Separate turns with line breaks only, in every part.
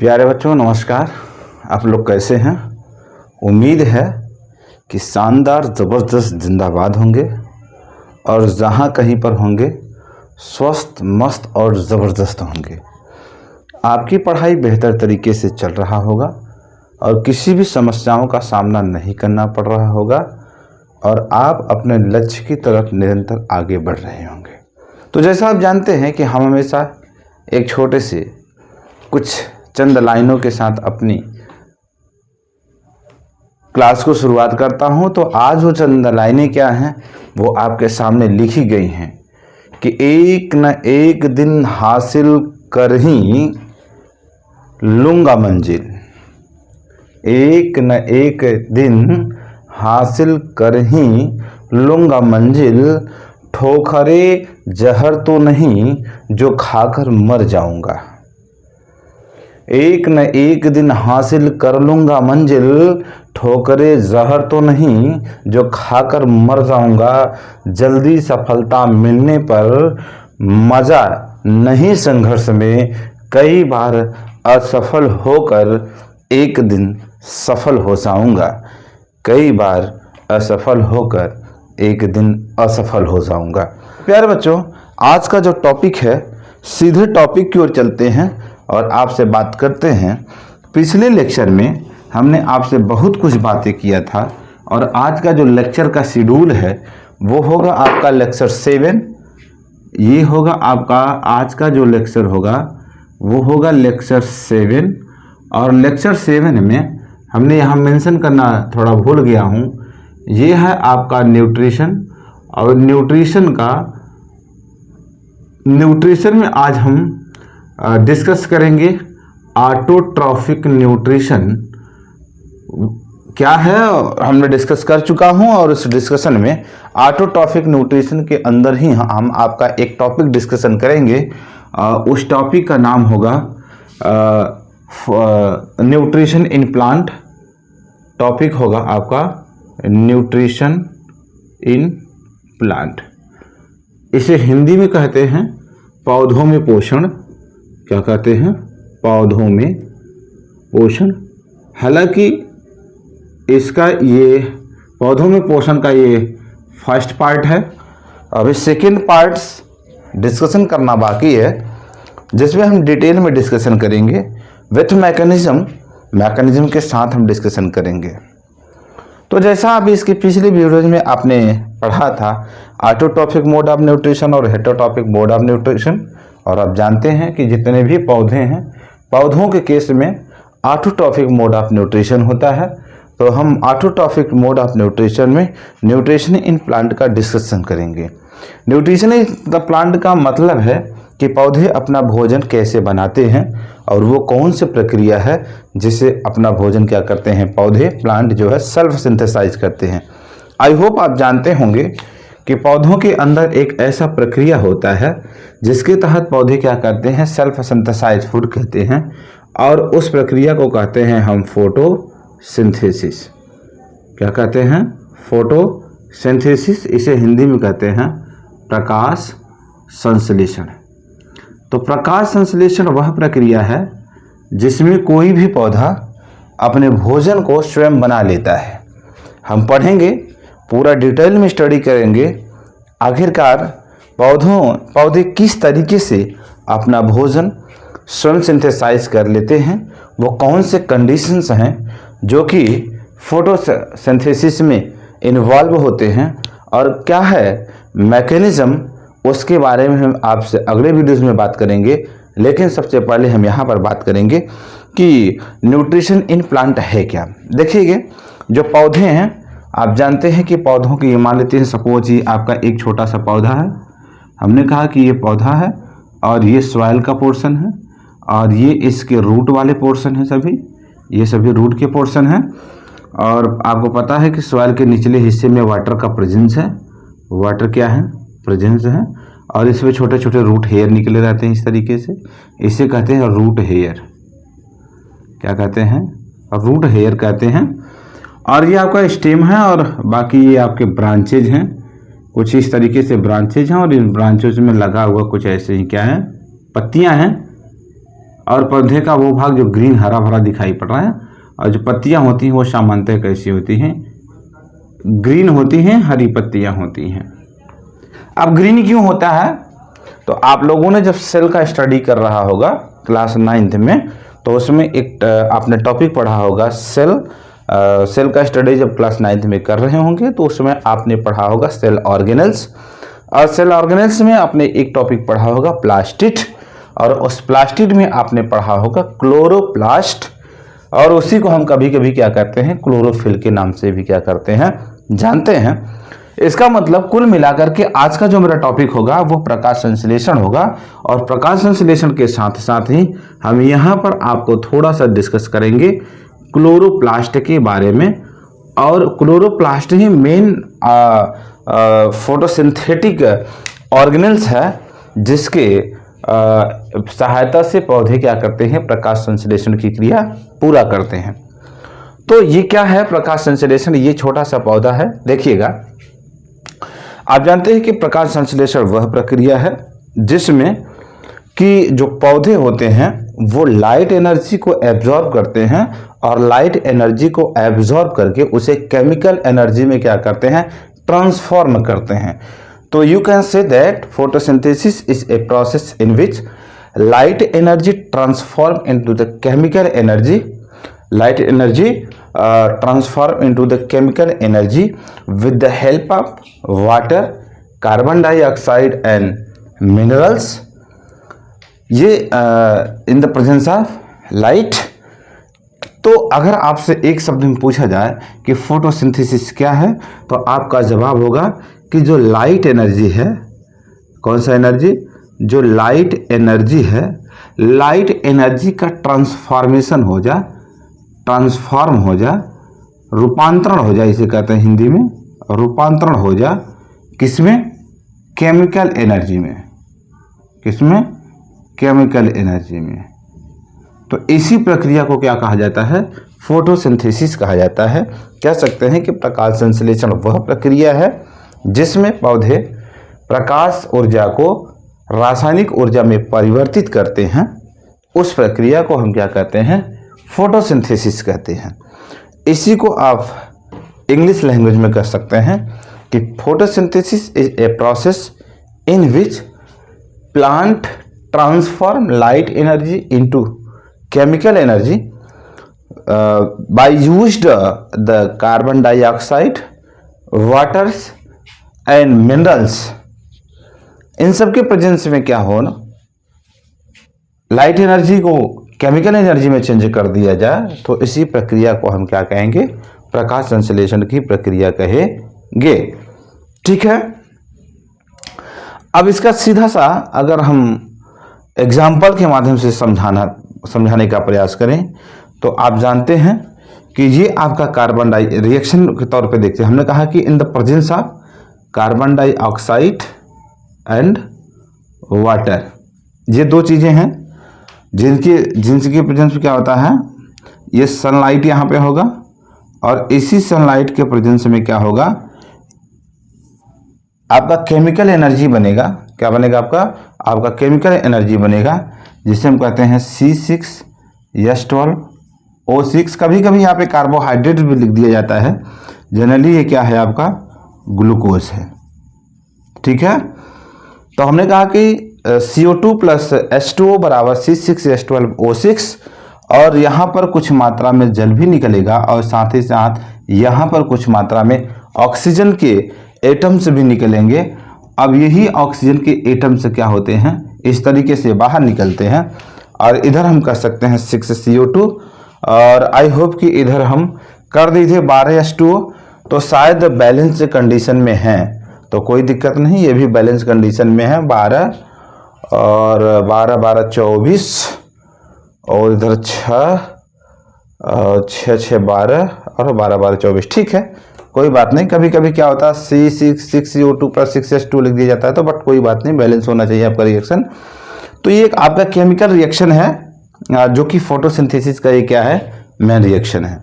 प्यारे बच्चों नमस्कार। आप लोग कैसे हैं? उम्मीद है कि शानदार ज़बरदस्त जिंदाबाद होंगे और जहाँ कहीं पर होंगे स्वस्थ मस्त और ज़बरदस्त होंगे। आपकी पढ़ाई बेहतर तरीके से चल रहा होगा और किसी भी समस्याओं का सामना नहीं करना पड़ रहा होगा और आप अपने लक्ष्य की तरफ निरंतर आगे बढ़ रहे होंगे। तो जैसा आप जानते हैं कि हम हमेशा एक छोटे से कुछ चंद लाइनों के साथ अपनी क्लास को शुरुआत करता हूं। तो आज वो चंद लाइनें क्या हैं वो आपके सामने लिखी गई हैं कि एक न एक दिन हासिल कर ही लूँगा मंजिल, एक न एक दिन हासिल कर ही लूँगा मंजिल, ठोकरे जहर तो नहीं जो खाकर मर जाऊँगा। एक न एक दिन हासिल कर लूँगा मंजिल, ठोकरे जहर तो नहीं जो खाकर मर जाऊँगा। जल्दी सफलता मिलने पर मज़ा नहीं संघर्ष में, कई बार असफल होकर एक दिन सफल हो जाऊँगा। कई बार असफल होकर एक दिन असफल हो जाऊँगा। प्यारे बच्चों, आज का जो टॉपिक है सीधे टॉपिक की ओर चलते हैं और आपसे बात करते हैं। पिछले लेक्चर में हमने आपसे बहुत कुछ बातें किया था और आज का जो लेक्चर का शेड्यूल है वो होगा आपका लेक्चर 7। ये होगा आपका आज का जो लेक्चर होगा वो होगा लेक्चर 7। और लेक्चर 7 में हमने यहाँ मेंशन करना थोड़ा भूल गया हूँ, ये है आपका न्यूट्रिशन। और न्यूट्रिशन में आज हम डिस्कस करेंगे ऑटोट्रॉफिक न्यूट्रिशन क्या है, हमने डिस्कस कर चुका हूं। और उस डिस्कशन में ऑटोट्रॉफिक न्यूट्रिशन के अंदर ही हम आपका एक टॉपिक डिस्कशन करेंगे। उस टॉपिक का नाम होगा न्यूट्रिशन इन प्लांट। टॉपिक होगा आपका न्यूट्रिशन इन प्लांट। इसे हिंदी में कहते हैं पौधों में पोषण। क्या कहते हैं? पौधों में पोषण। हालांकि इसका ये पौधों में पोषण का ये फर्स्ट पार्ट है। अभी सेकंड पार्ट्स डिस्कशन करना बाकी है जिसमें हम डिटेल में डिस्कशन करेंगे विथ मैकेनिज्म के साथ हम डिस्कशन करेंगे। तो जैसा अभी इसके पिछले वीडियोज में आपने पढ़ा था ऑटोट्रॉफिक मोड ऑफ न्यूट्रिशन और हेटेरोट्रॉफिक मोड ऑफ न्यूट्रिशन। और आप जानते हैं कि जितने भी पौधे हैं पौधों के केस में ऑटोट्रॉफिक मोड ऑफ न्यूट्रिशन होता है। तो हम ऑटोट्रॉफिक मोड ऑफ न्यूट्रिशन में न्यूट्रिशन इन प्लांट का डिस्कशन करेंगे। न्यूट्रिशन इन द प्लांट का मतलब है कि पौधे अपना भोजन कैसे बनाते हैं और वो कौन सी प्रक्रिया है जिससे अपना भोजन क्या करते हैं पौधे प्लांट जो है सेल्फ सिंथेसाइज करते हैं। आई होप आप जानते होंगे कि पौधों के अंदर एक ऐसा प्रक्रिया होता है जिसके तहत पौधे क्या करते हैं सेल्फ सिंथेसाइज फूड कहते हैं। और उस प्रक्रिया को कहते हैं हम फोटोसिंथेसिस। क्या कहते हैं? फोटोसिंथेसिस। इसे हिंदी में कहते हैं प्रकाश संश्लेषण। तो प्रकाश संश्लेषण वह प्रक्रिया है जिसमें कोई भी पौधा अपने भोजन को स्वयं बना लेता है। हम पूरा डिटेल में स्टडी करेंगे आखिरकार पौधे किस तरीके से अपना भोजन स्वयं सिंथेसाइज कर लेते हैं, वो कौन से कंडीशंस हैं जो कि फोटोसिंथेसिस में इन्वॉल्व होते हैं और क्या है मैकेनिज्म, उसके बारे में हम आपसे अगले वीडियोस में बात करेंगे। लेकिन सबसे पहले हम यहाँ पर बात करेंगे कि न्यूट्रिशन इन प्लांट है क्या। देखिए जो पौधे हैं आप जानते हैं कि पौधों की मान लेते हैं सपोज ये आपका एक छोटा सा पौधा है। हमने कहा कि ये पौधा है और ये सॉइल का पोर्शन है और ये इसके रूट वाले पोर्शन है। ये सभी रूट के पोर्शन हैं। और आपको पता है कि सॉइल के निचले हिस्से में वाटर का प्रेजेंस है। वाटर क्या है? प्रेजेंस है। और इसमें छोटे छोटे रूट हेयर निकले रहते हैं इस तरीके से। इसे कहते हैं रूट हेयर। क्या कहते हैं? रूट हेयर कहते हैं। और ये आपका स्टेम है और बाकी ये आपके ब्रांचेज हैं। कुछ इस तरीके से ब्रांचेज हैं और इन ब्रांचेज में लगा हुआ कुछ ऐसे ही क्या है? पत्तियां हैं। और पौधे का वो भाग जो ग्रीन हरा भरा दिखाई पड़ रहा है, और जो पत्तियां होती हैं वो सामान्यतः कैसी होती हैं, ग्रीन होती हैं, हरी पत्तियां होती हैं। अब ग्रीन क्यों होता है, तो आप लोगों ने जब सेल का स्टडी कर रहा होगा क्लास 9th में, तो उसमें एक आपने टॉपिक पढ़ा होगा सेल का स्टडी जब क्लास 9th में कर रहे होंगे तो उसमें आपने पढ़ा होगा सेल ऑर्गेनेल्स, और सेल ऑर्गेनेल्स में आपने एक टॉपिक पढ़ा होगा प्लास्टिड, और उस प्लास्टिड में आपने पढ़ा होगा क्लोरोप्लास्ट, और उसी को हम कभी कभी क्या करते हैं, क्लोरोफिल के नाम से भी क्या करते हैं, जानते हैं। इसका मतलब कुल मिलाकर के आज का जो मेरा टॉपिक होगा वो प्रकाश संश्लेषण होगा, और प्रकाश संश्लेषण के साथ साथ ही हम यहाँ पर आपको थोड़ा सा डिस्कस करेंगे क्लोरोप्लास्ट के बारे में। और क्लोरोप्लास्ट ही मेन फोटोसिंथेटिक ऑर्गेनेल्स है जिसके सहायता से पौधे क्या करते हैं, प्रकाश संश्लेषण की क्रिया पूरा करते हैं। तो ये क्या है प्रकाश संश्लेषण, ये छोटा सा पौधा है। देखिएगा, आप जानते हैं कि प्रकाश संश्लेषण वह प्रक्रिया है जिसमें कि जो पौधे होते हैं वो लाइट एनर्जी को एब्जॉर्ब करते हैं, और लाइट एनर्जी को एब्जॉर्ब करके उसे केमिकल एनर्जी में क्या करते हैं, ट्रांसफॉर्म करते हैं। तो you can say that photosynthesis is a process in which light energy transform into the chemical energy, light energy transform into the chemical energy with the help of water, carbon dioxide and minerals, ये in the presence of light। तो अगर आपसे एक शब्द में पूछा जाए कि फोटोसिंथेसिस क्या है, तो आपका जवाब होगा कि जो लाइट एनर्जी है, कौन सा एनर्जी, जो लाइट एनर्जी है, लाइट एनर्जी का ट्रांसफॉर्मेशन हो जाए, ट्रांसफॉर्म हो जा, रूपांतरण हो जाए, इसे कहते हैं हिंदी में रूपांतरण हो जा, किसमें, केमिकल एनर्जी में, किसमें, केमिकल एनर्जी में। तो इसी प्रक्रिया को क्या कहा जाता है, फोटोसिंथेसिस कहा जाता है। कह सकते हैं कि प्रकाश संश्लेषण वह प्रक्रिया है जिसमें पौधे प्रकाश ऊर्जा को रासायनिक ऊर्जा में परिवर्तित करते हैं। उस प्रक्रिया को हम क्या कहते हैं, फोटोसिंथेसिस कहते हैं। इसी को आप इंग्लिश लैंग्वेज में कह सकते हैं कि photosynthesis is a process in which plant transform light energy into chemical energy by used the carbon dioxide, waters and minerals. इन सब के प्रेजेंस में क्या हो ना, लाइट एनर्जी को केमिकल एनर्जी में चेंज कर दिया जाए, तो इसी प्रक्रिया को हम क्या कहेंगे, प्रकाश संश्लेषण की प्रक्रिया कहेंगे। ठीक है, अब इसका सीधा सा अगर हम एग्जाम्पल के माध्यम से समझाने का प्रयास करें, तो आप जानते हैं कि ये आपका कार्बन डाई रिएक्शन के तौर पे देखते हैं। हमने कहा कि in the presence of carbon dioxide and water, ये दो चीज़ें हैं जिनकी प्रेजेंस में क्या होता है, ये सनलाइट यहाँ पे होगा, और इसी सनलाइट के प्रेजेंस में क्या होगा, आपका केमिकल एनर्जी बनेगा। क्या बनेगा आपका केमिकल एनर्जी बनेगा, जिसे हम कहते हैं C6H12O6। कभी कभी यहाँ पे कार्बोहाइड्रेट भी लिख दिया जाता है, जनरली ये क्या है, आपका ग्लूकोज है। ठीक है, तो हमने कहा कि CO2 प्लस H2O बराबर C6H12O6, और यहाँ पर कुछ मात्रा में जल भी निकलेगा, और साथ ही साथ यहाँ पर कुछ मात्रा में ऑक्सीजन के एटम्स भी निकलेंगे। अब यही ऑक्सीजन के एटम्स क्या होते हैं, इस तरीके से बाहर निकलते हैं, और इधर हम कर सकते हैं 6CO2, और आई होप कि इधर हम कर दी थे 12H2O, तो शायद बैलेंस कंडीशन में है, तो कोई दिक्कत नहीं, ये भी बैलेंस कंडीशन में है। 12 और 12 12 24, और इधर 6 6 12 और 12 12 24। ठीक है, कोई बात नहीं, कभी कभी क्या होता है C6CO2 प्लस 6H2 लिख दिया जाता है, तो बट कोई बात नहीं, बैलेंस होना चाहिए आपका रिएक्शन। तो ये एक आपका केमिकल रिएक्शन है जो कि फोटोसिंथेसिस का ये क्या है, मेन रिएक्शन है।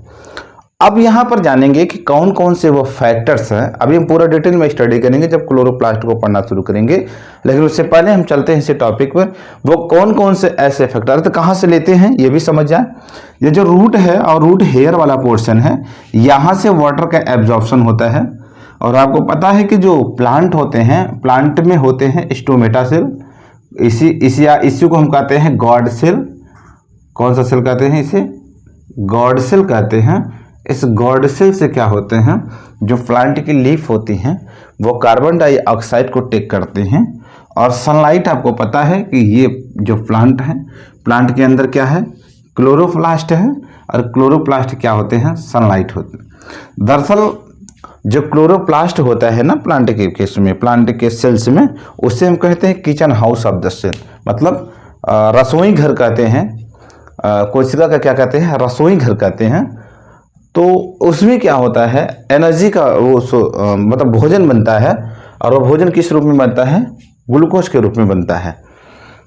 अब यहाँ पर जानेंगे कि कौन कौन से वो फैक्टर्स हैं। अभी हम पूरा डिटेल में स्टडी करेंगे जब क्लोरोप्लास्ट को पढ़ना शुरू करेंगे, लेकिन उससे पहले हम चलते हैं इसी टॉपिक पर। वो कौन कौन से ऐसे फैक्टर तो कहाँ से लेते हैं ये भी समझ जाए। ये जो रूट है और रूट हेयर वाला पोर्शन है, यहाँ से वाटर का एब्जॉर्प्शन होता है। और आपको पता है कि जो प्लांट होते हैं, प्लांट में होते हैं स्टोमेटा सेल, इसी को हम कहते हैं गॉड सेल। कौन सा सेल कहते हैं इसे? गॉड सेल कहते हैं। इस गॉड सेल से क्या होते हैं, जो प्लांट की लीफ होती हैं वो कार्बन डाइऑक्साइड को टेक करते हैं। और सनलाइट, आपको पता है कि ये जो प्लांट है, प्लांट के अंदर क्या है, क्लोरोप्लास्ट है, और क्लोरोप्लास्ट क्या होते हैं, सनलाइट होते हैं। दरअसल जो क्लोरोप्लास्ट होता है ना प्लांट के केस में, प्लांट के सेल्स में, उससे हम कहते हैं kitchen house of the cell, मतलब रसोई घर कहते हैं। कोशिका का क्या कहते हैं, रसोई घर कहते हैं। तो उसमें क्या होता है, एनर्जी का वो मतलब भोजन बनता है, और वो भोजन किस रूप में बनता है, ग्लूकोज के रूप में बनता है।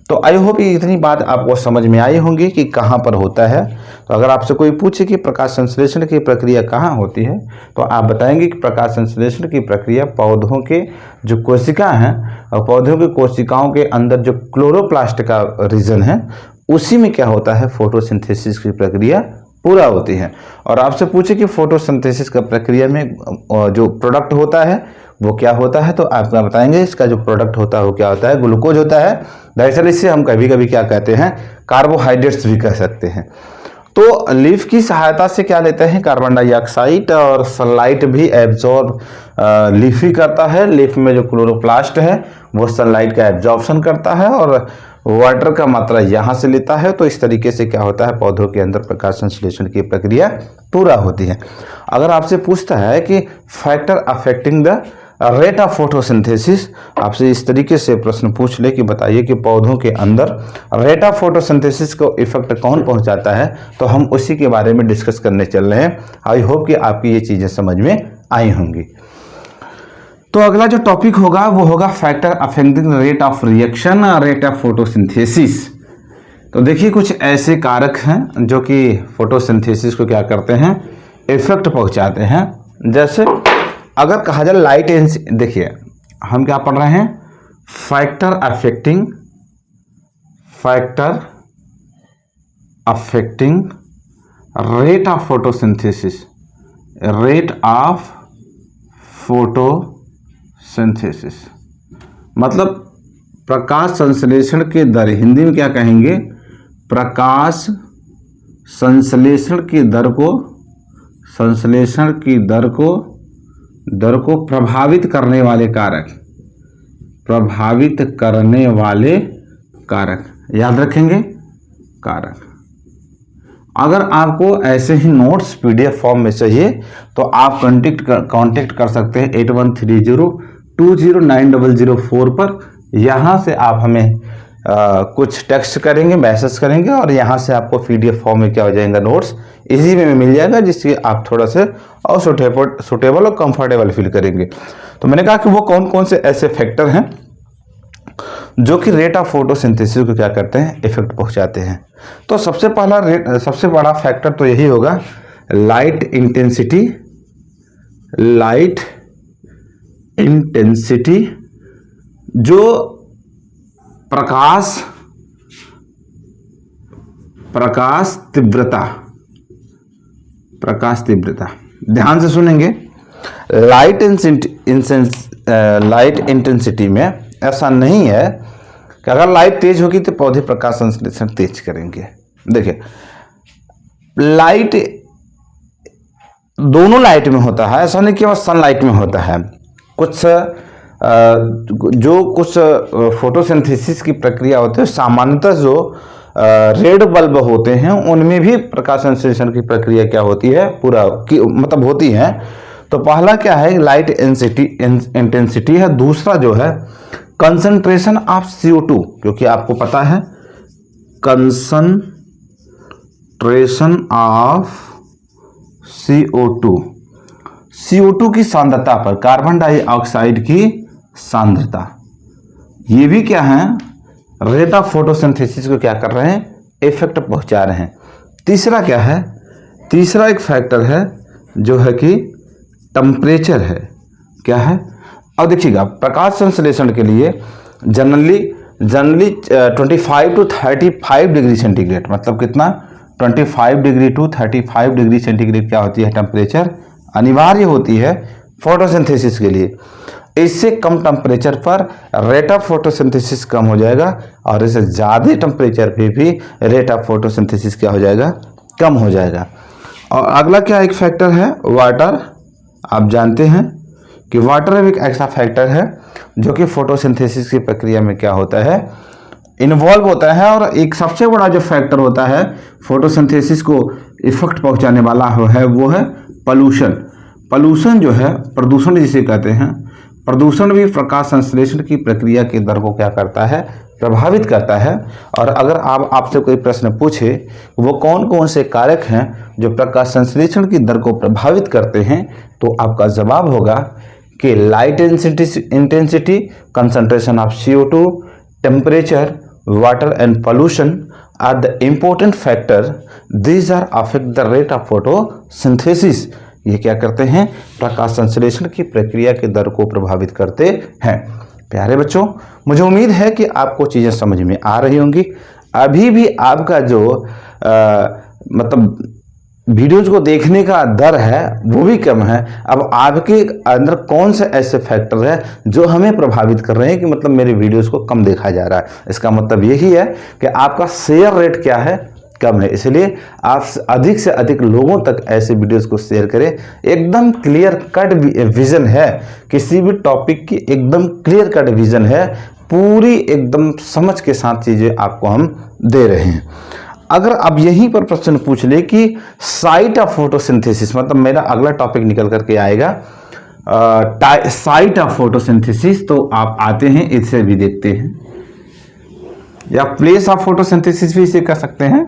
तो आई होप ये इतनी बात आपको समझ में आई होंगी कि कहाँ पर होता है। तो अगर आपसे कोई पूछे कि प्रकाश संश्लेषण की प्रक्रिया कहाँ होती है, तो आप बताएंगे कि प्रकाश संश्लेषण की प्रक्रिया पौधों के जो कोशिका हैं, और पौधों की कोशिकाओं के अंदर जो क्लोरोप्लास्ट का रीजन है, उसी में क्या होता है, फोटोसिंथेसिस की प्रक्रिया पूरा होती है। और आपसे पूछे कि फोटोसिंथेसिस का प्रक्रिया में जो प्रोडक्ट होता है वो क्या होता है, तो आप बताएंगे इसका जो प्रोडक्ट होता है वो क्या होता है, ग्लूकोज होता है। दरअसल इससे हम कभी कभी क्या कहते हैं, कार्बोहाइड्रेट्स भी कह सकते हैं। तो लीफ की सहायता से क्या लेते हैं, कार्बन डाइऑक्साइड और सनलाइट भी एब्जॉर्ब लीफ ही करता है। लीफ में जो क्लोरोप्लास्ट है वो सनलाइट का एब्जॉर्प्शन करता है और वाटर का मात्रा यहाँ से लेता है। तो इस तरीके से क्या होता है, पौधों के अंदर प्रकाश संश्लेषण की प्रक्रिया पूरा होती है। अगर आपसे पूछता है कि factor affecting the rate of photosynthesis, आपसे इस तरीके से प्रश्न पूछ ले कि बताइए कि पौधों के अंदर रेट ऑफ फोटोसिंथेसिस को इफेक्ट कौन पहुंचाता है, तो हम उसी के बारे में डिस्कस करने चल रहे हैं। आई होप कि आपकी ये चीज़ें समझ में आई होंगी। तो अगला जो टॉपिक होगा वो होगा factor affecting rate of reaction, rate of photosynthesis. तो देखिए कुछ ऐसे कारक हैं जो कि फोटोसिंथेसिस को क्या करते हैं, इफेक्ट पहुंचाते हैं। जैसे अगर कहा जाए लाइट, देखिए हम क्या पढ़ रहे हैं, factor affecting rate of photosynthesis, rate of photosynthesis मतलब प्रकाश संश्लेषण के दर, हिंदी में क्या कहेंगे, प्रकाश संश्लेषण की दर को प्रभावित करने वाले कारक, याद रखेंगे कारक। अगर आपको ऐसे ही नोट्स पीडीएफ फॉर्म में चाहिए तो आप कांटेक्ट कर सकते हैं 8130209004 पर। यहाँ से आप हमें कुछ टेक्स्ट करेंगे, मैसेज करेंगे, और यहाँ से आपको पीडीएफ फॉर्म में क्या हो जाएगा, नोट्स इजी में मिल जाएगा, जिससे आप थोड़ा से और सुटेबल और कंफर्टेबल फील करेंगे। तो मैंने कहा कि वो कौन कौन से ऐसे फैक्टर हैं जो कि रेट ऑफ फोटोसिंथेसिस को क्या करते हैं, इफेक्ट पहुंचाते हैं। तो सबसे बड़ा फैक्टर तो यही होगा, लाइट इंटेंसिटी, जो प्रकाश तीव्रता, ध्यान से सुनेंगे। लाइट इंटेंसिटी में ऐसा नहीं है कि अगर लाइट तेज होगी तो पौधे प्रकाश संश्लेषण तेज करेंगे। देखिए लाइट दोनों लाइट में होता है, ऐसा नहीं केवल सनलाइट में होता है। कुछ फोटोसिंथेसिस की प्रक्रिया होती है, सामान्यतः जो रेड बल्ब होते हैं उनमें भी प्रकाश संश्लेषण की प्रक्रिया क्या होती है, मतलब होती है। तो पहला क्या है, लाइट इंटेंसिटी है। दूसरा जो है कंसंट्रेशन ऑफ CO2, क्योंकि आपको पता है कंसंट्रेशन ऑफ CO2 की सांद्रता पर, कार्बन डाइऑक्साइड की सांद्रता, ये भी क्या है, रेट ऑफ फोटोसिंथेसिस को क्या कर रहे हैं, इफेक्ट पहुंचा रहे हैं। तीसरा क्या है, तीसरा एक फैक्टर है जो है कि टेम्परेचर है, क्या है। अब देखिएगा प्रकाश संश्लेषण के लिए जनरली 25 टू 35 डिग्री सेंटीग्रेड, मतलब कितना 25 डिग्री टू 35 डिग्री सेंटीग्रेड क्या होती है, टेम्परेचर अनिवार्य होती है फोटोसिंथेसिस के लिए। इससे कम टेम्परेचर पर रेट ऑफ फोटोसिंथेसिस कम हो जाएगा और इससे ज़्यादा टेम्परेचर पे भी रेट ऑफ फोटोसिंथेसिस क्या हो जाएगा, कम हो जाएगा। और अगला क्या एक फैक्टर है, वाटर। आप जानते हैं कि वाटर एक ऐसा फैक्टर है जो कि फोटोसिंथेसिस की प्रक्रिया में क्या होता है, इन्वॉल्व होता है। और एक सबसे बड़ा जो फैक्टर होता है फोटोसिंथेसिस को इफेक्ट पहुंचाने वाला है वो है पॉल्यूशन। पॉल्यूशन जो है, प्रदूषण जिसे कहते हैं, प्रदूषण भी प्रकाश संश्लेषण की प्रक्रिया के दर को क्या करता है, प्रभावित करता है। और अगर आपसे कोई प्रश्न पूछे वो कौन कौन से कारक हैं जो प्रकाश संश्लेषण की दर को प्रभावित करते हैं, तो आपका जवाब होगा कि light intensity, concentration of CO2, temperature, water and pollution are the important factor. These are affect the rate of photosynthesis. ये क्या करते हैं, प्रकाश संश्लेषण की प्रक्रिया के दर को प्रभावित करते हैं। प्यारे बच्चों, मुझे उम्मीद है कि आपको चीज़ें समझ में आ रही होंगी। अभी भी आपका जो मतलब वीडियोज को देखने का दर है वो भी कम है। अब आपके अंदर कौन से ऐसे फैक्टर है जो हमें प्रभावित कर रहे हैं कि मतलब मेरे वीडियोज को कम देखा जा रहा है। इसका मतलब यही है कि आपका शेयर रेट क्या है, कम है। इसलिए आप अधिक से अधिक लोगों तक ऐसे वीडियोस को शेयर करें। एकदम क्लियर कट विजन है, किसी भी टॉपिक की एकदम क्लियर कट विजन है, पूरी एकदम समझ के साथ चीज़ें आपको हम दे रहे हैं। अगर अब यहीं पर प्रश्न पूछ ले कि साइट ऑफ फोटोसिंथेसिस, मतलब मेरा अगला टॉपिक निकल करके आएगा साइट ऑफ फोटोसिंथेसिस, तो आप आते हैं इसे भी देखते हैं, या प्लेस ऑफ फोटोसिंथेसिस भी इसे कर सकते हैं,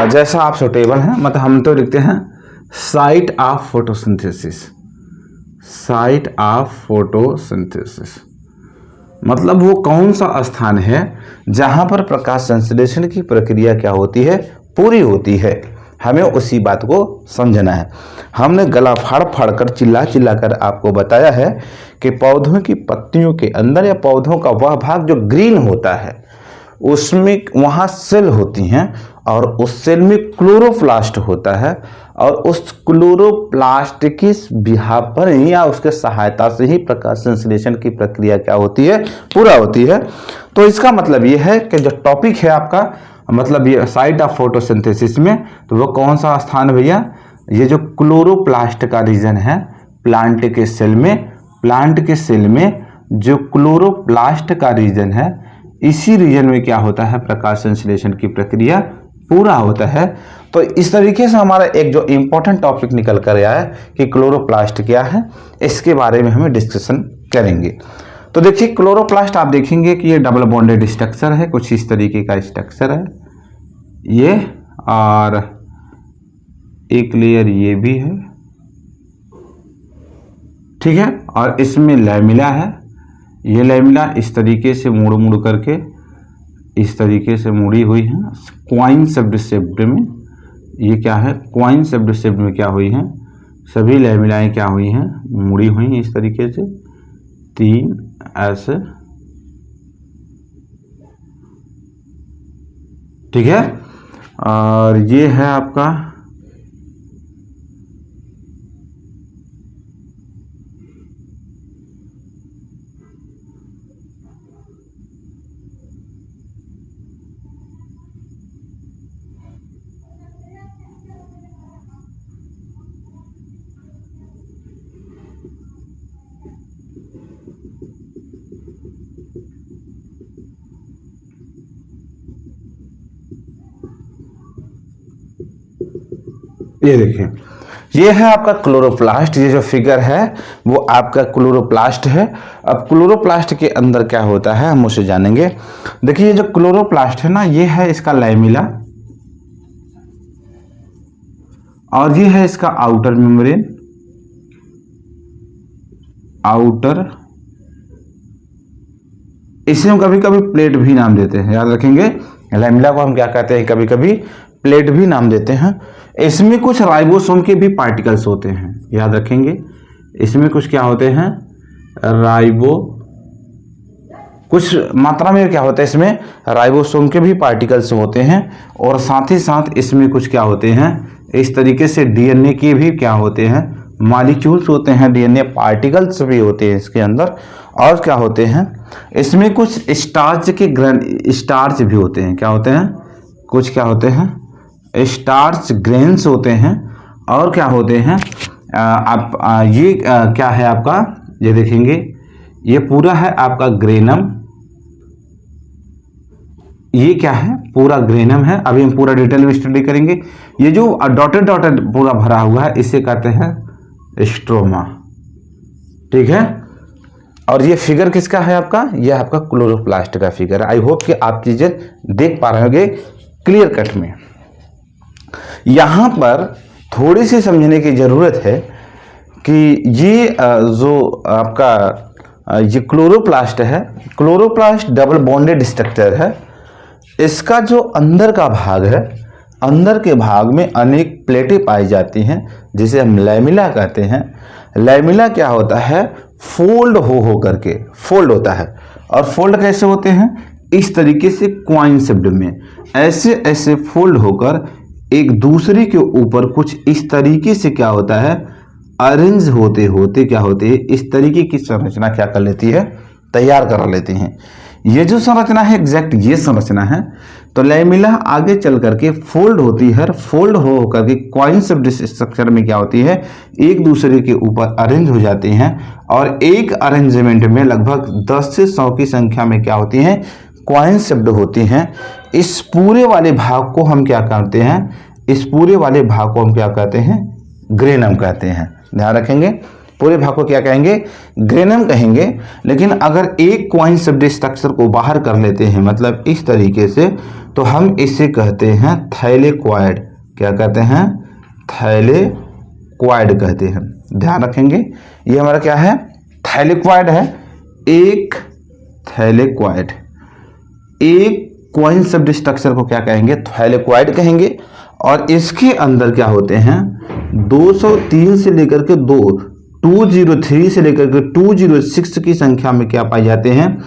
जैसा आप सुटेबल हैं। मतलब हम तो लिखते हैं site of photosynthesis. Site of photosynthesis मतलब वो कौन सा स्थान है जहां पर प्रकाश संश्लेषण की प्रक्रिया क्या होती है, पूरी होती है। हमें उसी बात को समझना है। हमने गला फाड़ फाड़ कर चिल्ला चिल्ला कर आपको बताया है कि पौधों की पत्तियों के अंदर या पौधों का वह भाग जो ग्रीन होता है उसमें वहाँ सेल होती हैं और उस सेल में क्लोरोप्लास्ट होता है और उस क्लोरोप्लास्ट की विभाजन ही या उसके सहायता से ही प्रकाश संश्लेषण की प्रक्रिया क्या होती है, पूरा होती है। तो इसका मतलब ये है कि जो टॉपिक है आपका, मतलब ये साइट ऑफ फोटोसिंथेसिस में, तो वो कौन सा स्थान भैया, ये जो क्लोरोप्लास्ट का रीजन है प्लांट के सेल में, प्लांट के सेल में जो क्लोरोप्लास्ट का रीजन है, इसी रीजन में क्या होता है, प्रकाश संश्लेषण की प्रक्रिया पूरा होता है। तो इस तरीके से हमारा एक जो इम्पोर्टेंट टॉपिक निकल कर आया है कि क्लोरोप्लास्ट क्या है, इसके बारे में हमें डिस्कशन करेंगे। तो देखिए क्लोरोप्लास्ट आप देखेंगे कि ये डबल बॉन्डेड स्ट्रक्चर है, कुछ इस तरीके का स्ट्रक्चर है ये, और एक लेयर ये भी है, ठीक है। और इसमें लैमिला है, ये लैमिला इस तरीके से मुड़ मुड़ करके इस तरीके से मुड़ी हुई है क्वाइन शेप्ड शेप्ड में। ये क्या है, क्वाइन शेप्ड शेप्ड में क्या हुई हैं, सभी लैमिलाएं क्या हुई हैं, मुड़ी हुई हैं इस तरीके से, तीन ऐसे, ठीक है। और ये है आपका ये देखिए, ये है आपका क्लोरोप्लास्ट। ये जो फिगर है वो आपका क्लोरोप्लास्ट है। अब क्लोरोप्लास्ट के अंदर क्या होता है हम उसे जानेंगे। देखिए ये जो क्लोरोप्लास्ट है ना, ये है इसका लैमिला और ये है इसका आउटर मेम्ब्रेन, आउटर, इसे हम कभी कभी प्लेट भी नाम देते हैं, याद रखेंगे। लैमिला को हम क्या कहते हैं, कभी कभी प्लेट भी नाम देते हैं। इसमें कुछ राइबोसोम के भी पार्टिकल्स होते हैं, याद रखेंगे। इसमें कुछ क्या होते हैं, कुछ मात्रा में क्या होता है, इसमें राइबोसोम के भी पार्टिकल्स होते हैं। और साथ ही साथ इसमें कुछ क्या होते हैं, इस तरीके से डीएनए के भी क्या होते हैं, मॉलिक्यूल्स होते हैं, डीएनए पार्टिकल्स भी होते हैं इसके अंदर। और क्या होते हैं, इसमें कुछ स्टार्च भी होते हैं। क्या होते हैं, कुछ क्या होते हैं, स्टार्च ग्रेन्स होते हैं। और क्या होते हैं, क्या है आपका, ये देखेंगे, ये पूरा है आपका ग्रेनम। ये क्या है, पूरा ग्रेनम है। अभी हम पूरा डिटेल में स्टडी करेंगे। ये जो डॉटेड डॉटेड पूरा भरा हुआ है, इसे कहते हैं स्ट्रोमा, ठीक है। और ये फिगर किसका है आपका, ये आपका क्लोरोप्लास्ट का फिगर है। आई होप कि आप चीजें देख पा रहे होंगे क्लियर कट में। यहां पर थोड़ी सी समझने की जरूरत है कि ये जो आपका ये क्लोरोप्लास्ट है, क्लोरोप्लास्ट डबल बॉन्डेड स्ट्रक्चर है। इसका जो अंदर का भाग है, अंदर के भाग में अनेक प्लेटें पाई जाती हैं, जिसे हम लैमिला कहते हैं। लैमिला क्या होता है, फोल्ड हो करके फोल्ड होता है। और फोल्ड कैसे होते हैं, इस तरीके से क्वाइन शेप्ड में ऐसे ऐसे फोल्ड होकर एक दूसरे के ऊपर कुछ इस तरीके से क्या होता है, अरेंज होते होते क्या होते हैं, इस तरीके की संरचना क्या कर लेती है, तैयार करा लेती हैं। ये जो संरचना है एग्जैक्ट ये संरचना है। तो लैमिला आगे चल करके फोल्ड होती है, फोल्ड हो करके क्वाइन शेप्ड स्ट्रक्चर में क्या होती है, एक दूसरे के ऊपर अरेंज हो जाती हैं। और एक अरेंजमेंट में लगभग 10 से 100 की संख्या में क्या होती हैं, क्वाइन शेप्ड होती हैं। इस पूरे वाले भाग को हम क्या कहते हैं, इस पूरे वाले भाग को हम क्या कहते हैं, ग्रेनम कहते हैं। ध्यान रखेंगे, पूरे भाग को क्या कहेंगे, ग्रेनम कहेंगे। लेकिन अगर एक क्वाइन शेप्ड स्ट्रक्चर को बाहर कर लेते हैं, मतलब इस तरीके से, तो हम इसे कहते हैं थैलेक्वाइड। क्या कहते हैं, थैलेक्वाइड कहते हैं। ध्यान रखेंगे, ये हमारा क्या है, थैलेक्वाइड है। एक थैलेक्वाइड, एक क्वाइन शेप्ड स्ट्रक्चर को क्या कहेंगे, थैलेक्वाइड कहेंगे। और इसके अंदर क्या होते हैं, 203 से लेकर के 203 से लेकर के 206 की संख्या में क्या पाए जाते हैं,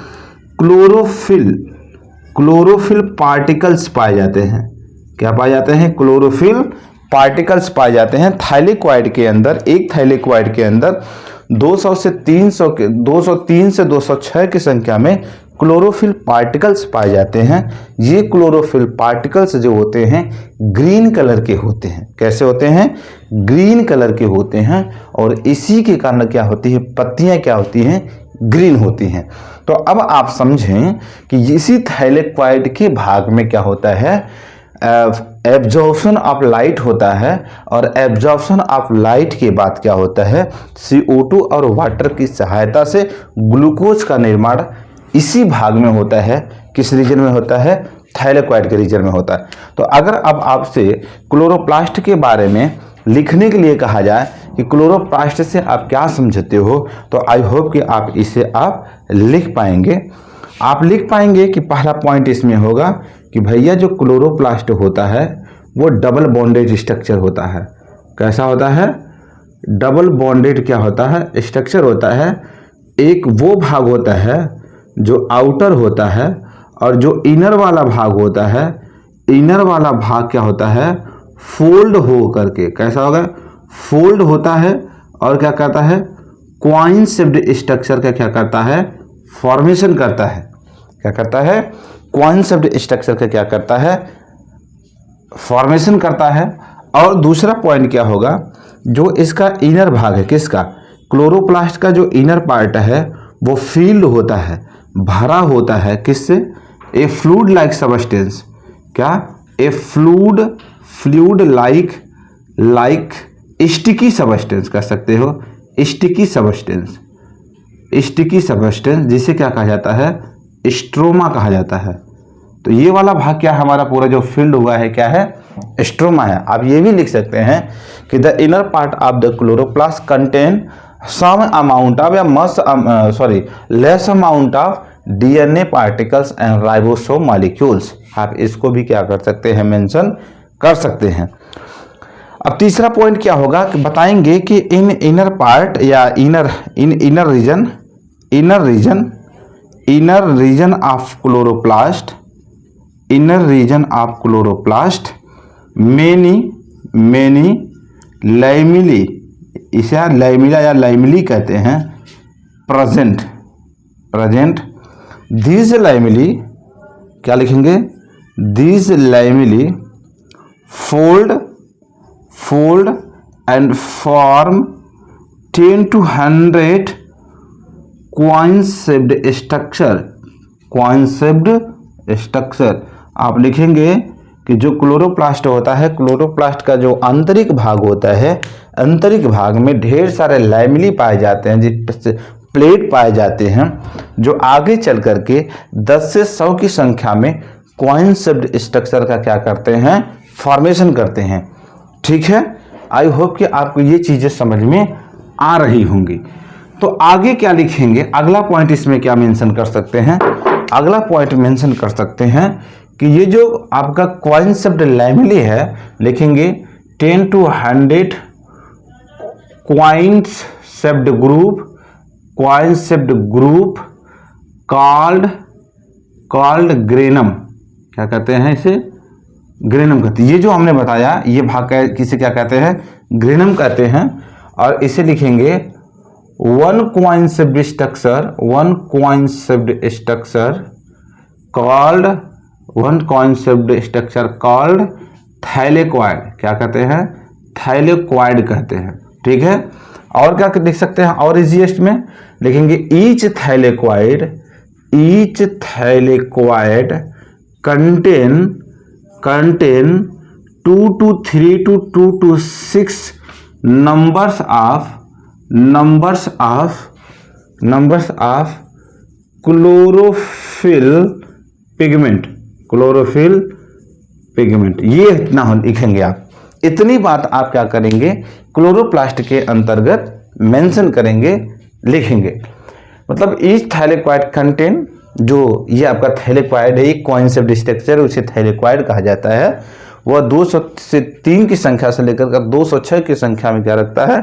क्लोरोफिल पार्टिकल्स पाए जाते हैं। क्या पाए जाते हैं, क्लोरोफिल पार्टिकल्स पाए जाते हैं थैलेक्वाइड के अंदर। एक थैलेक्वाइड के अंदर 203 से 206 की संख्या में क्लोरोफिल पार्टिकल्स पाए जाते हैं। ये क्लोरोफिल पार्टिकल्स जो होते हैं ग्रीन कलर के होते हैं। कैसे होते हैं, ग्रीन कलर के होते हैं। और इसी के कारण क्या होती है, पत्तियां क्या होती हैं, ग्रीन होती हैं। तो अब आप समझें कि इसी थैलेक्वाइड के भाग में क्या होता है, एब्जॉर्प्शन ऑफ लाइट होता है। और एब्जॉर्प्शन ऑफ लाइट के बाद क्या होता है, CO2 और वाटर की सहायता से ग्लूकोज का निर्माण इसी भाग में होता है। किस रीजन में होता है, थैलेक्वाइड के रीजन में होता है। तो अगर अब आपसे क्लोरोप्लास्ट के बारे में लिखने के लिए कहा जाए कि क्लोरोप्लास्ट से आप क्या समझते हो, तो आई होप कि आप इसे आप लिख पाएंगे। आप लिख पाएंगे कि पहला पॉइंट इसमें होगा कि भैया जो क्लोरोप्लास्ट होता है वो डबल बॉन्डेड स्ट्रक्चर होता है। कैसा होता है, डबल बॉन्डेड क्या होता है, स्ट्रक्चर होता है। एक वो भाग होता है जो आउटर होता है, और जो इनर वाला भाग होता है, इनर वाला भाग क्या होता है, फोल्ड हो करके कैसा होगा, फोल्ड होता है। और क्या करता है, क्वाइन शेप्ड स्ट्रक्चर का क्या करता है, फॉर्मेशन करता है। क्या करता है, क्वाइन शेप्ड स्ट्रक्चर का क्या करता है, फॉर्मेशन करता है। और दूसरा पॉइंट क्या होगा, जो इसका इनर भाग है, किसका, क्लोरोप्लास्ट का जो इनर पार्ट है वो फील्ड होता है, भरा होता है। किससे, ए फ्लूइड लाइक सब्सटेंस। क्या, a fluid like sticky substance कह सकते हो, स्टिकी सब्सटेंस जिसे क्या कहा जाता है, स्ट्रोमा कहा जाता है। तो ये वाला भाग क्या हमारा पूरा जो फील्ड हुआ है क्या है, स्ट्रोमा है। आप ये भी लिख सकते हैं कि the inner part of the chloroplast contain some amount of less amount of DNA particles and ribosome molecules. आप इसको भी क्या कर सकते हैं, मेंशन कर सकते हैं। अब तीसरा पॉइंट क्या होगा कि बताएंगे कि इन इनर पार्ट या inner region of chloroplast, inner region of chloroplast many lamellae, इसे लैमिला या लैमिली कहते हैं, प्रेजेंट दीज लैमिली, क्या लिखेंगे, these lamellae fold and form 10 to 100 coin-shaped structure। आप लिखेंगे कि जो क्लोरोप्लास्ट होता है, क्लोरोप्लास्ट का जो आंतरिक भाग होता है, आंतरिक भाग में ढेर सारे लैमिली पाए जाते हैं, जिससे प्लेट पाए जाते हैं, जो आगे चल करके 10 से 100 की संख्या में कॉइन शेप्ड स्ट्रक्चर का क्या करते हैं, फॉर्मेशन करते हैं। ठीक है, आई होप कि आपको ये चीजें समझ में आ रही होंगी। तो आगे क्या लिखेंगे, अगला पॉइंट इसमें क्या मेंशन कर सकते हैं, अगला पॉइंट मेंशन कर सकते हैं कि ये जो आपका कॉइन शेप्ड लैमिली है, लिखेंगे 10 to 100 coin shaped group called granum, क्या कहते हैं इसे, ग्रेनम कहते हैं। ये जो हमने बताया ये भाग किसे क्या कहते हैं, ग्रेनम कहते हैं। और इसे लिखेंगे one coin shaped structure called thylakoid, क्या कहते हैं, थैलेक्वाइड कहते हैं। ठीक है, और क्या लिख सकते हैं, और इजीएस्ट में लिखेंगे each thylakoid contain 2 to 3 to 2 to 6 numbers of chlorophyll pigment। ये इतना लिखेंगे आप, इतनी बात आप क्या करेंगे, क्लोरोप्लास्ट के अंतर्गत मेंशन करेंगे, लिखेंगे। मतलब ईच थैलेक्वाइड कंटेन, जो ये आपका थैलेक्वाइड है, एक कॉइन शेप्ड स्ट्रक्चर, उसे थैलेक्वाइड कहा जाता है। वह 203 की संख्या से लेकर 206 की संख्या में क्या रखता है,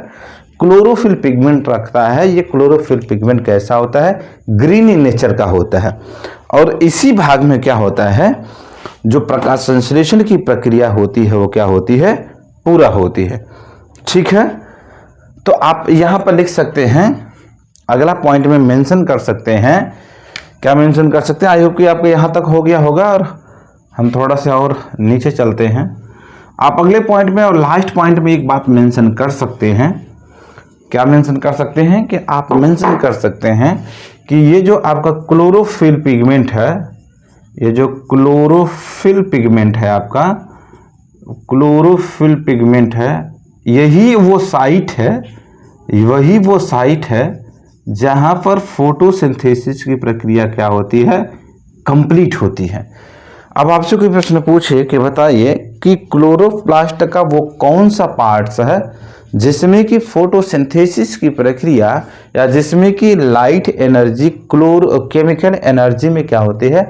क्लोरोफिल पिगमेंट रखता है। ये क्लोरोफिल पिगमेंट कैसा होता है, ग्रीन इन नेचर का होता है। और इसी भाग में क्या होता है, जो प्रकाश संश्लेषण की प्रक्रिया होती है वो क्या होती है, पूरा होती है। ठीक है, तो आप यहां पर लिख सकते हैं, अगला पॉइंट में मेंशन कर सकते हैं, क्या मेंशन कर सकते हैं, आई होप कि आपको यहां तक हो गया होगा। और हम थोड़ा सा और नीचे चलते हैं। आप अगले पॉइंट में और लास्ट पॉइंट में एक बात मेंशन कर सकते हैं, क्या मेंशन कर सकते हैं कि आप मेंशन कर सकते हैं कि ये जो आपका क्लोरोफिल पिगमेंट है, ये जो क्लोरोफिल पिगमेंट है आपका, क्लोरोफिल पिगमेंट है, यही वो साइट है जहां पर फोटोसिंथेसिस की प्रक्रिया क्या होती है, कंप्लीट होती है। अब आपसे कोई प्रश्न पूछे कि बताइए कि क्लोरोप्लास्ट का वो कौन सा पार्ट्स है जिसमें कि फोटोसिंथेसिस की प्रक्रिया या जिसमें कि लाइट एनर्जी केमिकल एनर्जी में क्या होती है,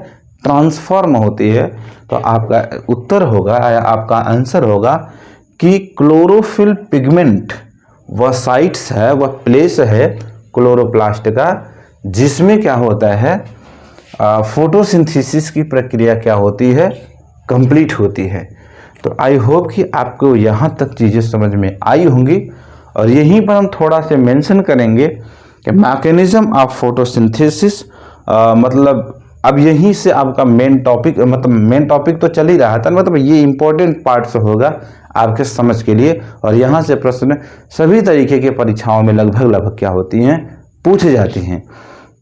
ट्रांसफॉर्म होती है, तो आपका उत्तर होगा या आपका आंसर होगा कि क्लोरोफिल पिगमेंट वह साइट्स है, वह प्लेस है क्लोरोप्लास्ट का जिसमें क्या होता है, फोटोसिंथेसिस की प्रक्रिया क्या होती है, कंप्लीट होती है। तो आई होप कि आपको यहाँ तक चीज़ें समझ में आई होंगी। और यहीं पर हम थोड़ा से मेंशन करेंगे कि मैकेनिज्म ऑफ फोटोसिंथेसिस, मतलब अब यहीं से आपका मेन टॉपिक तो चल ही रहा था, मतलब ये इंपॉर्टेंट पार्ट्स होगा आपके समझ के लिए। और यहाँ से प्रश्न सभी तरीके के परीक्षाओं में लगभग क्या होती हैं, पूछे जाती हैं।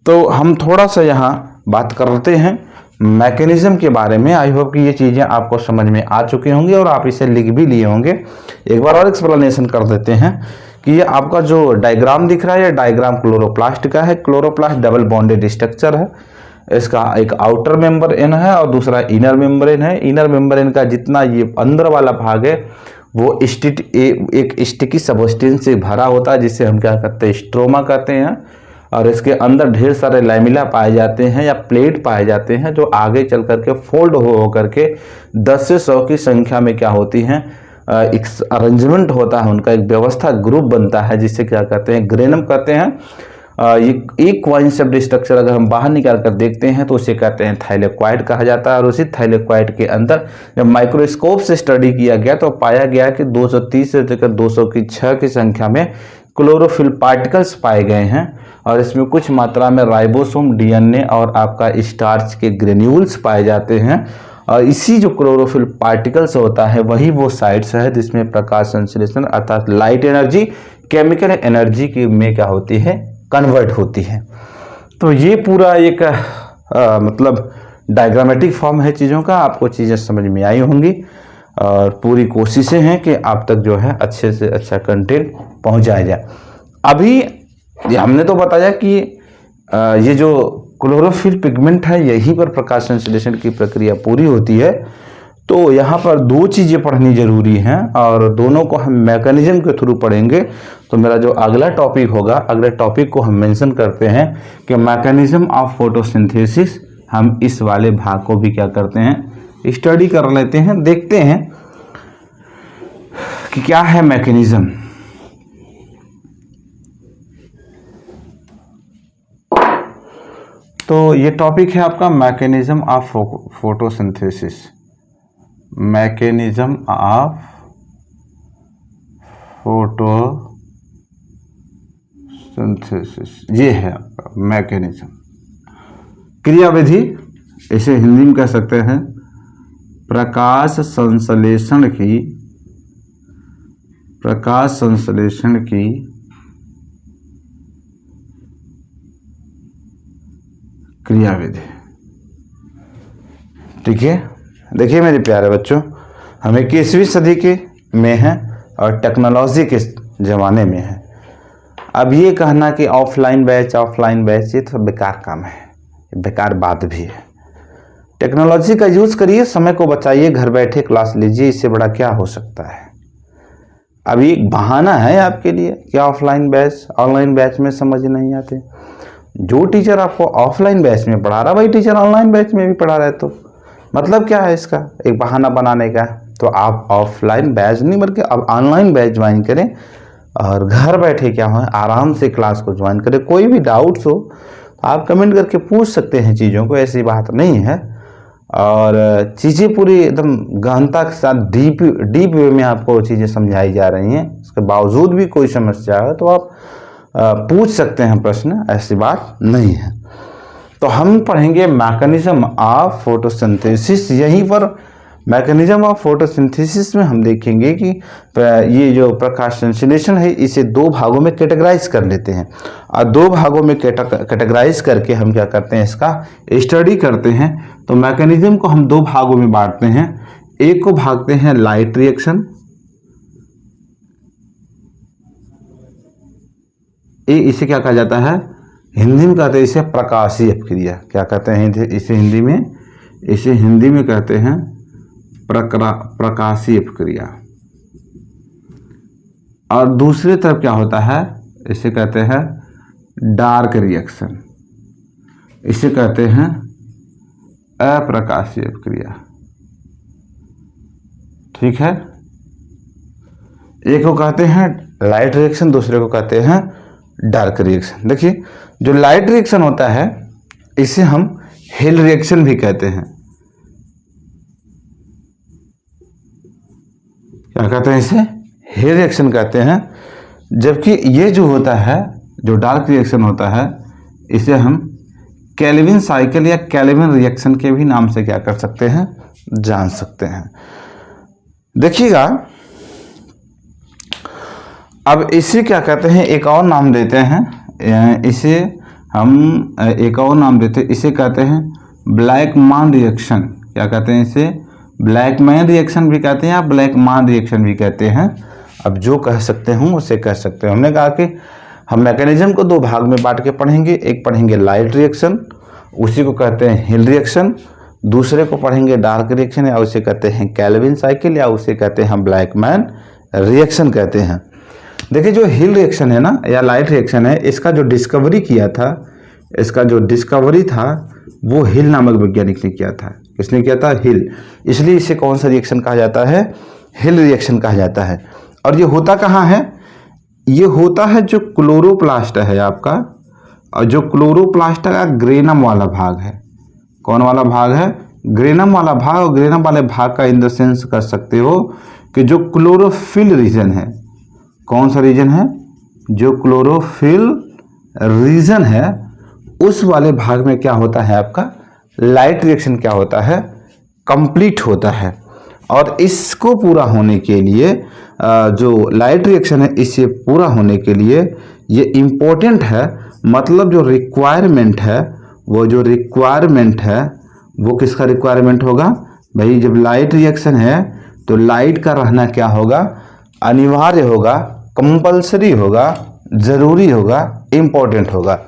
तो हम थोड़ा सा यहाँ बात करते हैं मैकेनिज्म के बारे में। आई होप कि ये चीज़ें आपको समझ में आ चुकी होंगी और आप इसे लिख भी लिए होंगे। एक बार और एक्सप्लेनेशन कर देते हैं कि ये आपका जो डायग्राम दिख रहा है, ये डायग्राम क्लोरोप्लास्ट का है। क्लोरोप्लास्ट डबल बॉन्डेड स्ट्रक्चर है। इसका एक आउटर मेम्ब्रेन है और दूसरा इनर मेम्ब्रेन है। इनर मेम्ब्रेन का जितना ये अंदर वाला भाग है वो एक स्टिकी सबस्टेंस से भरा होता है, जिसे हम क्या कहते हैं, स्ट्रोमा कहते हैं। और इसके अंदर ढेर सारे लैमिला पाए जाते हैं या प्लेट पाए जाते हैं, जो आगे चल करके फोल्ड हो करके 10 से 100 की संख्या में क्या होती हैं, एक अरेंजमेंट होता है उनका, एक व्यवस्था ग्रुप बनता है, जिसे क्या कहते हैं, ग्रेनम कहते हैं। ये एक कॉइन्सेप्ट स्ट्रक्चर अगर हम बाहर निकाल कर देखते हैं तो उसे कहते हैं थाइलेक्वाइड कहा जाता है। और उसी थाइलेक्वाइड के अंदर जब माइक्रोस्कोप से स्टडी किया गया तो पाया गया कि 230 से लेकर 206 की संख्या में क्लोरोफिल पार्टिकल्स पाए गए हैं, और इसमें कुछ मात्रा में राइबोसोम, डीएनए और आपका स्टार्च के ग्रेन्यूल्स पाए जाते हैं। और इसी जो क्लोरोफिल पार्टिकल्स होता है वही वो साइट्स है जिसमें प्रकाश संश्लेषण अर्थात लाइट एनर्जी केमिकल एनर्जी की में क्या होती है, कन्वर्ट होती है। तो ये पूरा एक मतलब डायग्रामेटिक फॉर्म है चीज़ों का। आपको चीज़ें समझ में आई होंगी और पूरी कोशिशें हैं कि आप तक जो है अच्छे से अच्छा कंटेंट पहुंचाया जाए। अभी हमने तो बताया कि ये जो क्लोरोफिल पिगमेंट है यहीं पर प्रकाश संश्लेषण की प्रक्रिया पूरी होती है। तो यहाँ पर दो चीज़ें पढ़नी जरूरी हैं और दोनों को हम मैकेनिज्म के थ्रू पढ़ेंगे। तो मेरा जो अगला टॉपिक होगा, अगले टॉपिक को हम मेंशन करते हैं कि मैकेनिज्म ऑफ फोटोसिंथेसिस। हम इस वाले भाग को भी क्या करते हैं, स्टडी कर लेते हैं, देखते हैं कि क्या है मैकेनिज्म। तो ये टॉपिक है आपका mechanism of photosynthesis. Mechanism of photosynthesis, ये है आपका मैकेनिज्म। क्रियाविधि, इसे हिंदी में कह सकते हैं प्रकाश संश्लेषण की क्रियाविधि। ठीक है, देखिए मेरे प्यारे बच्चों, हम 21वीं सदी के में हैं और टेक्नोलॉजी के ज़माने में हैं। अब ये कहना कि ऑफलाइन बैच ये तो बेकार काम है, बेकार बात भी है। टेक्नोलॉजी का यूज़ करिए, समय को बचाइए, घर बैठे क्लास लीजिए, इससे बड़ा क्या हो सकता है। अभी एक बहाना है आपके लिए कि ऑफलाइन बैच ऑनलाइन बैच में समझ नहीं आते। जो टीचर आपको ऑफलाइन बैच में पढ़ा रहा वही टीचर ऑनलाइन बैच में भी पढ़ा रहा है, तो मतलब क्या है इसका, एक बहाना बनाने का। तो आप ऑफलाइन बैच नहीं बल्कि अब ऑनलाइन बैच ज्वाइन करें और घर बैठे क्या हो आराम से क्लास को ज्वाइन करें। कोई भी डाउट्स हो तो आप कमेंट करके पूछ सकते हैं चीज़ों को, ऐसी बात नहीं है। और चीज़ें पूरी एकदम गहनता के साथ डीप वे में आपको चीज़ें समझाई जा रही हैं। उसके बावजूद भी कोई समस्या है तो आप पूछ सकते हैं प्रश्न, ऐसी बात नहीं है। तो हम पढ़ेंगे मैकेनिज्म ऑफ फोटोसिंथेसिस। यहीं पर मैकेनिज्म ऑफ फोटोसिंथेसिस में हम देखेंगे कि ये जो प्रकाश संश्लेषण है इसे दो भागों में कैटेगराइज कर लेते हैं और दो भागों में कैटेगराइज करके हम क्या करते हैं, इसका स्टडी करते हैं। तो मैकेनिज्म को हम दो भागों में बांटते हैं। एक को भागते हैं लाइट रिएक्शन, इसे क्या कहा जाता है, हिंदी में कहते हैं इसे प्रकाशीय अपक्रिया। क्या कहते हैं इसे हिंदी में? इसे हिंदी में कहते हैं प्रकाशीय अपक्रिया। और दूसरी तरफ क्या होता है, इसे कहते हैं डार्क रिएक्शन, इसे कहते हैं अप्रकाशीय अपक्रिया। ठीक है, एक को कहते हैं लाइट रिएक्शन, दूसरे को कहते हैं डार्क रिएक्शन। देखिए, जो लाइट रिएक्शन होता है इसे हम हेल रिएक्शन भी कहते हैं। क्या कहते हैं इसे? हेल रिएक्शन कहते हैं। जबकि ये जो होता है, जो डार्क रिएक्शन होता है, इसे हम केल्विन साइकिल या केल्विन रिएक्शन के भी नाम से क्या कर सकते हैं, जान सकते हैं। देखिएगा, अब इसे क्या कहते हैं, एक और नाम देते हैं, इसे हम एक और नाम देते हैं, इसे कहते हैं ब्लैकमैन रिएक्शन। क्या कहते हैं इसे? ब्लैकमैन रिएक्शन भी कहते हैं या ब्लैकमैन रिएक्शन भी कहते हैं। अब जो कह सकते हूँ उसे कह सकते हैं। हमने कहा कि हम मैकेनिज्म को दो भाग में बांट के पढ़ेंगे। एक पढ़ेंगे लाइट रिएक्शन, उसी को कहते हैं हिल रिएक्शन। दूसरे को पढ़ेंगे डार्क रिएक्शन, या उसे कहते हैं केल्विन साइकिल, या उसे कहते हैं ब्लैकमैन रिएक्शन कहते हैं। देखिए जो हिल रिएक्शन है ना या लाइट रिएक्शन है, इसका जो डिस्कवरी किया था, इसका जो डिस्कवरी था वो हिल नामक वैज्ञानिक ने किया था। किसने किया था? हिल। इसलिए इसे कौन सा रिएक्शन कहा जाता है? हिल रिएक्शन कहा जाता है। और ये होता कहाँ है? ये होता है जो क्लोरोप्लास्ट है आपका, और जो क्लोरोप्लास्ट का ग्रेनम वाला भाग है। कौन वाला भाग है? ग्रेनम वाला भाग। और ग्रेनम वाले भाग का इन द सेंस कर सकते हो कि जो क्लोरोफिल रीजन है, कौन सा रीजन है? जो क्लोरोफिल रीजन है, उस वाले भाग में क्या होता है आपका? लाइट रिएक्शन क्या होता है? कंप्लीट होता है। और इसको पूरा होने के लिए जो लाइट रिएक्शन है, इसे पूरा होने के लिए ये इम्पोर्टेंट है। मतलब जो रिक्वायरमेंट है, वो जो रिक्वायरमेंट है वो किसका रिक्वायरमेंट होगा? भाई जब लाइट रिएक्शन है तो लाइट का रहना क्या होगा? अनिवार्य होगा, कंपल्सरी होगा, ज़रूरी होगा, इम्पोर्टेंट होगा।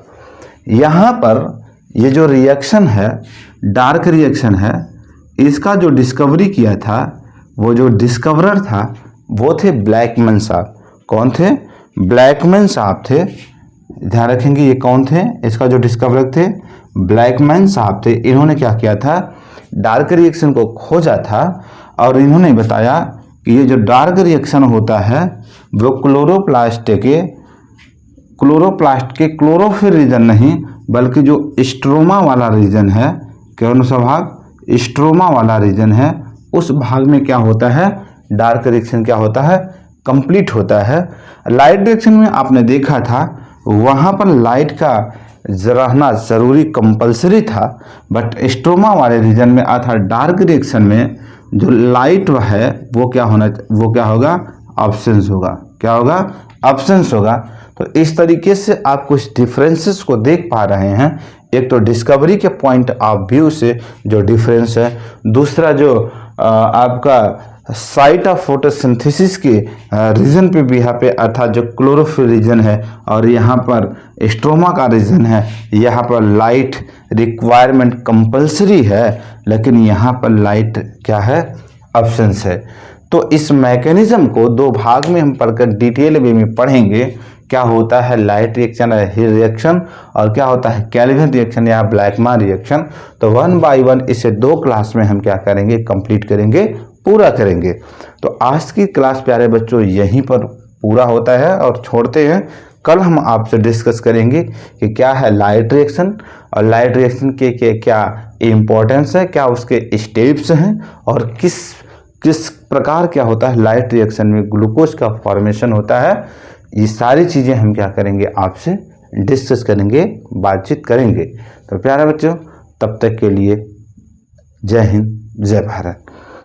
यहाँ पर ये जो रिएक्शन है, डार्क रिएक्शन है, इसका जो डिस्कवरी किया था, वो जो डिस्कवरर था वो थे ब्लैकमैन साहब। कौन थे? ब्लैकमैन साहब थे। ध्यान रखेंगे ये कौन थे? इसका जो डिस्कवरर थे ब्लैकमैन साहब थे। इन्होंने क्या किया था? डार्क रिएक्शन को खोजा था और इन्होंने बताया कि ये जो डार्क रिएक्शन होता है वो क्लोरोप्लास्ट के क्लोरोफिल रीजन नहीं, बल्कि जो स्ट्रोमा वाला रीजन है, कौन सा भाग? स्ट्रोमा वाला रीजन है, उस भाग में क्या होता है? डार्क रिएक्शन क्या होता है? कंप्लीट होता है। लाइट रिएक्शन में आपने देखा था वहाँ पर लाइट का रहना ज़रूरी, कंपल्सरी था, बट स्ट्रोमा वाले रीजन में अर्थात डार्क रिएक्शन में जो लाइट है वो क्या होगा? एब्सेंस होगा। क्या होगा? एब्सेंस होगा। तो इस तरीके से आप कुछ डिफरेंसेस को देख पा रहे हैं। एक तो डिस्कवरी के पॉइंट ऑफ व्यू से जो डिफरेंस है, दूसरा जो आपका साइट ऑफ फोटोसिंथेसिस के रीजन पे भी यहाँ पे, अर्थात जो क्लोरोफिल रीजन है और यहाँ पर स्ट्रोमा का रीजन है, यहाँ पर लाइट रिक्वायरमेंट कंपल्सरी है, लेकिन यहाँ पर लाइट क्या है? एब्सेंस है। तो इस मैकेनिज्म को दो भाग में हम पढ़कर डिटेल वे में पढ़ेंगे। क्या होता है लाइट रिएक्शन या हिल रिएक्शन, और क्या होता है कैल्विन रिएक्शन या ब्लैकमैन रिएक्शन। तो 1 बाय 1 इसे 2 क्लास में हम क्या करेंगे? कंप्लीट करेंगे, पूरा करेंगे। तो आज की क्लास प्यारे बच्चों यहीं पर पूरा होता है और छोड़ते हैं। कल हम आपसे डिस्कस करेंगे कि क्या है लाइट रिएक्शन और लाइट रिएक्शन के क्या इम्पोर्टेंस है, क्या उसके स्टेप्स हैं, और किस प्रकार क्या होता है लाइट रिएक्शन में ग्लूकोज का फॉर्मेशन होता है। ये सारी चीज़ें हम क्या करेंगे? आपसे डिस्कस करेंगे, बातचीत करेंगे। तो प्यारे बच्चों, तब तक के लिए जय हिंद, जय भारत।